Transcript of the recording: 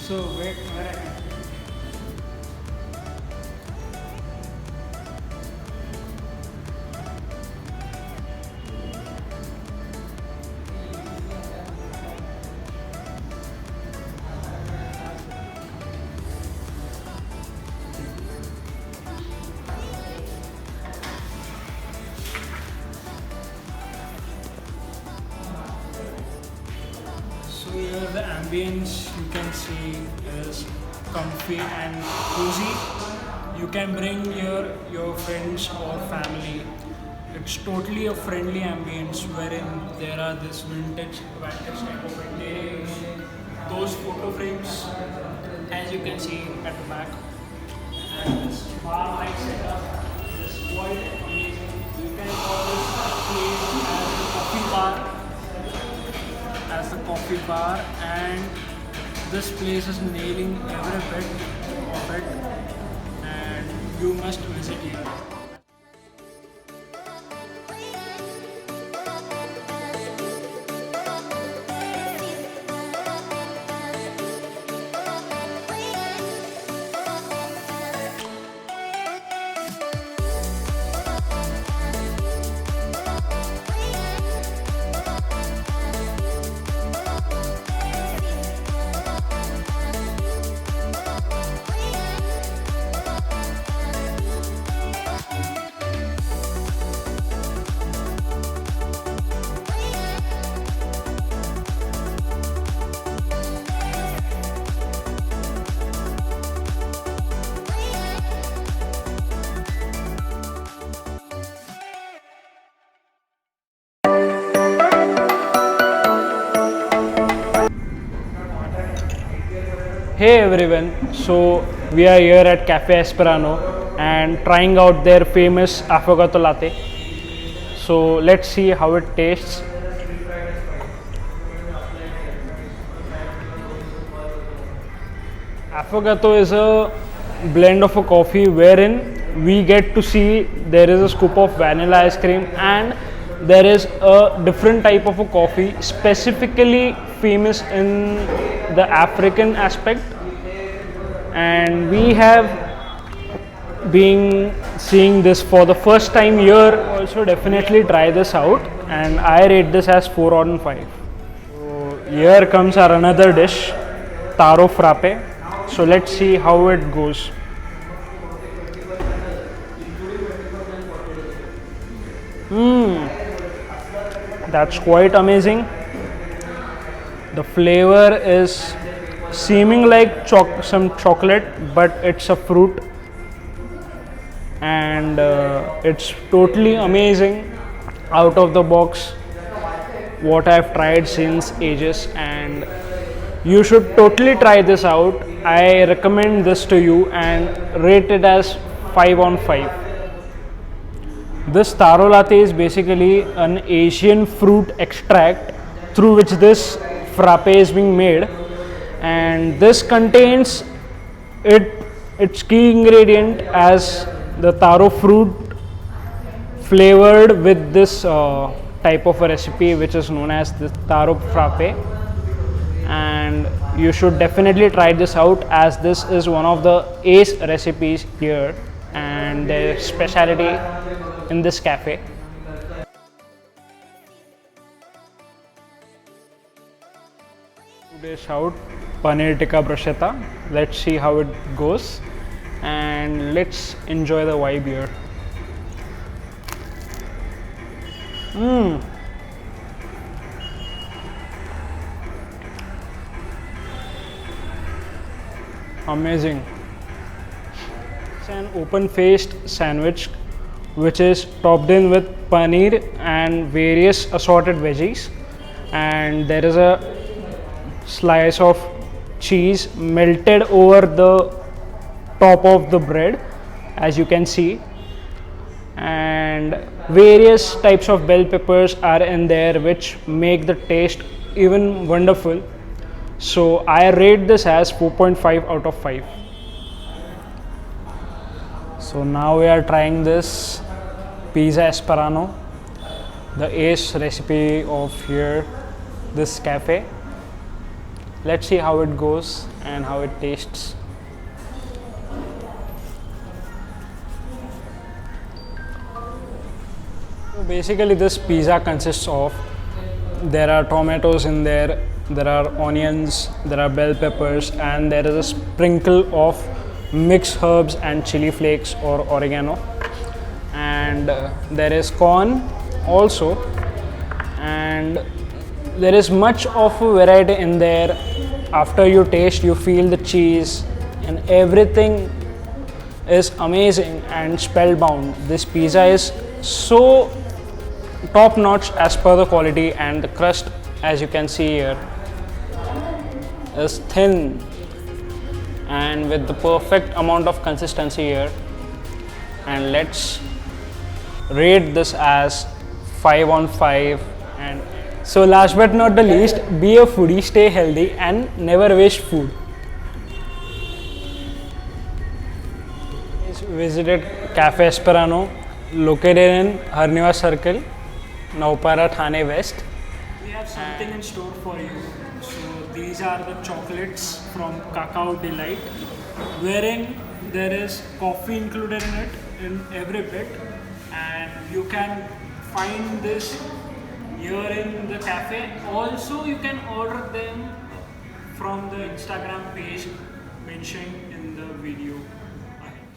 So wait, where I can. So here the ambience you can see is comfy and cozy. You can bring your friends or family. It's totally a friendly ambience wherein there are this vintage type of interiors. Those photo frames, as you can see at the back, and this bar light setup is quite amazing. You can call this place as a coffee bar, and this place is nailing every bit of it, and you must visit here. Hey everyone, so we are here at Cafe Esperano and trying out their famous affogato latte. So let's see how it tastes. Affogato is a blend of a coffee wherein we get to see there is a scoop of vanilla ice cream and there is a different type of a coffee specifically famous in the African aspect, and we have been seeing this for the first time here. Also definitely try this out, and I rate this as 4 on 5. So here comes our another dish, taro frappe. So let's see how it goes. That's quite amazing. The flavor is seeming like some chocolate, but it's a fruit, and it's totally amazing, out of the box, what I've tried since ages, and you should totally try this out. I recommend this to you and rate it as 5 on 5. This taro latte is basically an Asian fruit extract through which this frappe is being made, and this contains its key ingredient as the taro fruit flavored with this type of a recipe which is known as the taro frappe, and you should definitely try this out as this is one of the ace recipes here and their specialty in this cafe. Dish out, paneer tikka bruschetta. Let's see how it goes and let's enjoy the vibe here. Amazing. It's an open-faced sandwich which is topped in with paneer and various assorted veggies, and there is a slice of cheese melted over the top of the bread, as you can see, and various types of bell peppers are in there which make the taste even wonderful. So I rate this as 4.5 out of 5. So now we are trying this pizza Esperano, the ace recipe of here, this cafe. Let's see how it goes and how it tastes. So basically this pizza consists of, there are tomatoes in there, there are onions, there are bell peppers, and there is a sprinkle of mixed herbs and chili flakes or oregano, and there is corn also, and there is much of a variety in there. After you taste, you feel the cheese, and everything is amazing and spellbound. This pizza is so top notch as per the quality, and the crust, as you can see here, is thin and with the perfect amount of consistency here. And let's rate this as 5 on 5. And so last but not the least, be a foodie, stay healthy and never waste food. Visited Cafe Esperano, located in Harniva Circle, Naupara, Thane West. We have something in store for you. So these are the chocolates from Cacao Delight, wherein there is coffee included in it in every bit, and you can find this here in the cafe. Also, you can order them from the Instagram page mentioned in the video. Ahead.